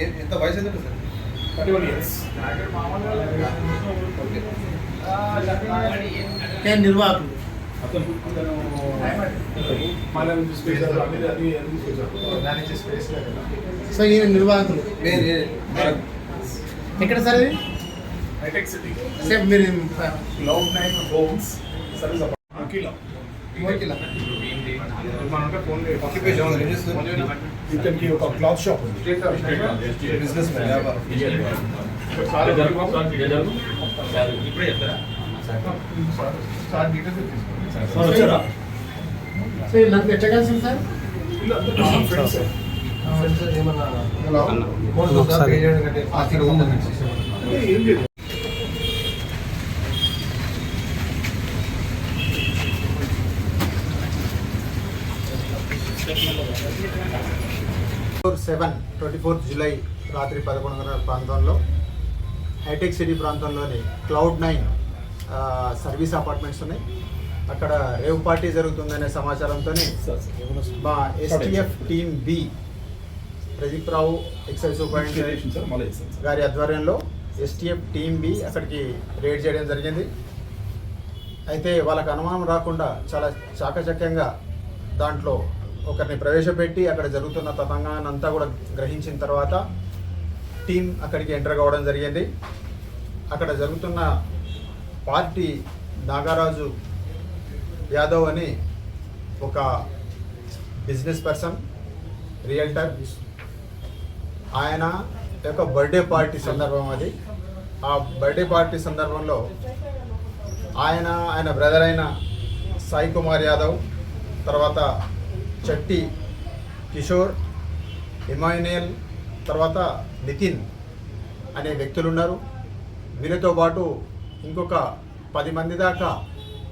ఎంత వయసు ఎంత సార్? 31 years. నిర్వాహకులు అతను మనం స్పేస్ అది స్పేస్ సో ఈయన నిర్వాహకులు ఎక్కడ సార్ ఇది? హైటెక్ సిటీ సేమ్ మీరు Cloud9 హోమ్స్ సర్వీస్ అకిలా మనకి ఫోన్ ఇతనికి ఒక క్లాత్ షాప్ ఉంది. బిజినెస్ వ్యాపారం. ఇప్పుడే చెప్తారా? సో వీళ్ళంతా ఎట్లా కలిసింది సార్? ఏమన్నా ఏం లేదు. 24 జూలై రాత్రి 11:30 ప్రాంతంలో హైటెక్ సిటీ ప్రాంతంలోని Cloud9 సర్వీస్ అపార్ట్మెంట్స్ ఉన్నాయి. అక్కడ రేవ్ పార్టీ జరుగుతుందనే సమాచారంతోనే మా ఎస్టీఎఫ్ టీమ్ బి ప్రదీప్ రావు ఎక్సైజ్ సూపరింటెండెంట్ గారి ఆధ్వర్యంలో ఎస్టీఎఫ్ టీమ్ బి అక్కడికి రేడ్ చేయడం జరిగింది. అయితే వాళ్ళకు అనుమానం రాకుండా చాలా చాకచక్యంగా దాంట్లో ఒకరిని ప్రవేశపెట్టి అక్కడ జరుగుతున్న తతంగాన్ని అంతా కూడా గ్రహించిన తర్వాత టీం అక్కడికి ఎంటర్ కావడం జరిగింది. అక్కడ జరుగుతున్న పార్టీ నాగరాజు యాదవ్ అని ఒక బిజినెస్ పర్సన్, రియల్టర్, ఆయన యొక్క బర్త్డే పార్టీ సందర్భం అది. ఆ బర్త్డే పార్టీ సందర్భంలో ఆయన బ్రదర్ అయిన సాయి కుమార్ యాదవ్, తర్వాత చట్టి కిషోర్, ఇమాన్యుయల్, తర్వాత నితిన్ అనే వ్యక్తులు ఉన్నారు. వీళ్ళతో పాటు ఇంకొక 10 మంది దాకా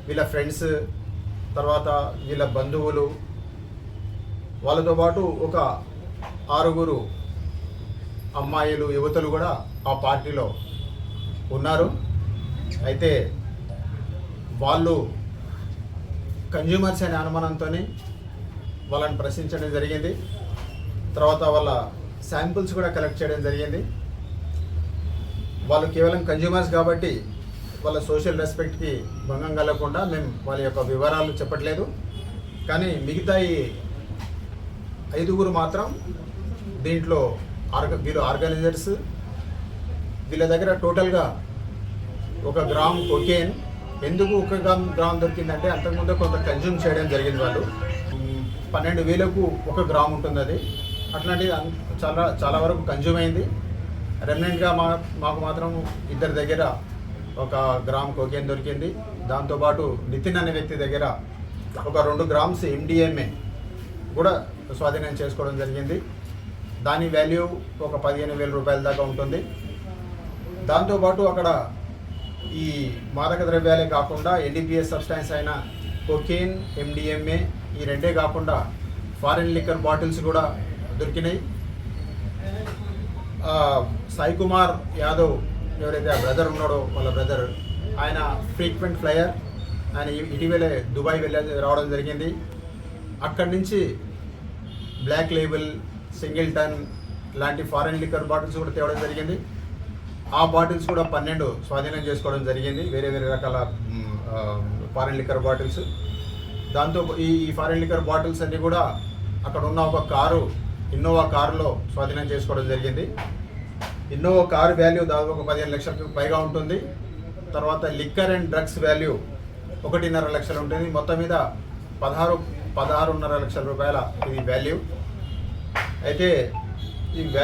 వీళ్ళ ఫ్రెండ్స్, తర్వాత వీళ్ళ బంధువులు, వాళ్ళతో పాటు ఒక 6 అమ్మాయిలు, యువతులు కూడా ఆ పార్టీలో ఉన్నారు. అయితే వాళ్ళు కన్జ్యూమర్స్ అనే అనుమానంతో వాళ్ళని ప్రశ్నించడం జరిగింది. తర్వాత వాళ్ళ శాంపుల్స్ కూడా కలెక్ట్ చేయడం జరిగింది. వాళ్ళు కేవలం కన్జ్యూమర్స్ కాబట్టి వాళ్ళ సోషల్ రెస్పెక్ట్కి భంగం కలగకుండా మేము వాళ్ళ యొక్క వివరాలు చెప్పట్లేదు. కానీ మిగతా ఈ 5 మాత్రం దీంట్లో వీళ్ళు ఆర్గనైజర్స్. వీళ్ళ దగ్గర టోటల్గా 1 గ్రామ్ కొకేన్. ఎందుకు 1 గ్రామ్ దొరికిందంటే అంతకుముందు కొంత కన్జ్యూమ్ చేయడం జరిగింది. వాళ్ళు 12,000కు 1 గ్రామ్ ఉంటుంది అది. అట్లాంటిది చాలా వరకు కన్జ్యూమ్ అయింది. రెమినెంట్గా మాకు మాత్రం 2 దగ్గర 1 గ్రామ్ కోకేన్ దొరికింది. దాంతోపాటు నితిన్ అనే వ్యక్తి దగ్గర ఒక 2 గ్రామ్స్ MDMA కూడా స్వాధీనం చేసుకోవడం జరిగింది. దాని వాల్యూ ఒక 15,000 రూపాయల దాకా ఉంటుంది. దాంతోపాటు అక్కడ ఈ మాదక ద్రవ్యాలే కాకుండా NDPS సబ్స్టాన్స్ అయిన కోకేన్, MDMA ఈ 2 కాకుండా ఫారిన్ లిక్కర్ బాటిల్స్ కూడా దొరికినాయి. సాయి కుమార్ యాదవ్ ఎవరైతే ఆ బ్రదర్ ఉన్నాడో వాళ్ళ బ్రదర్, ఆయన ఫ్రీక్వెంట్ ఫ్లయర్. ఆయన ఇటీవలే దుబాయ్ రావడం జరిగింది. అక్కడి నుంచి బ్లాక్ లేబుల్, సింగిల్టన్ లాంటి ఫారిన్ లిక్కర్ బాటిల్స్ కూడా తేవడం జరిగింది. ఆ బాటిల్స్ కూడా 12 స్వాధీనం చేసుకోవడం జరిగింది, వేరే రకాల ఫారిన్ లిక్కర్ బాటిల్స్. దాంతో ఈ ఫారిన్ లిక్కర్ బాటిల్స్ అన్నీ కూడా అక్కడ ఉన్న ఒక కారు, ఇన్నోవా కారులో స్వాధీనం చేసుకోవడం జరిగింది. ఇన్నోవా కారు వాల్యూ దాదాపు ఒక 15 లక్షలకు పైగా ఉంటుంది. తర్వాత లిక్కర్ అండ్ డ్రగ్స్ వాల్యూ 1.5 లక్షలు ఉంటుంది. మొత్తం మీద 16.5 లక్షల రూపాయల ఇది వాల్యూ. అయితే ఈ వాల్యూ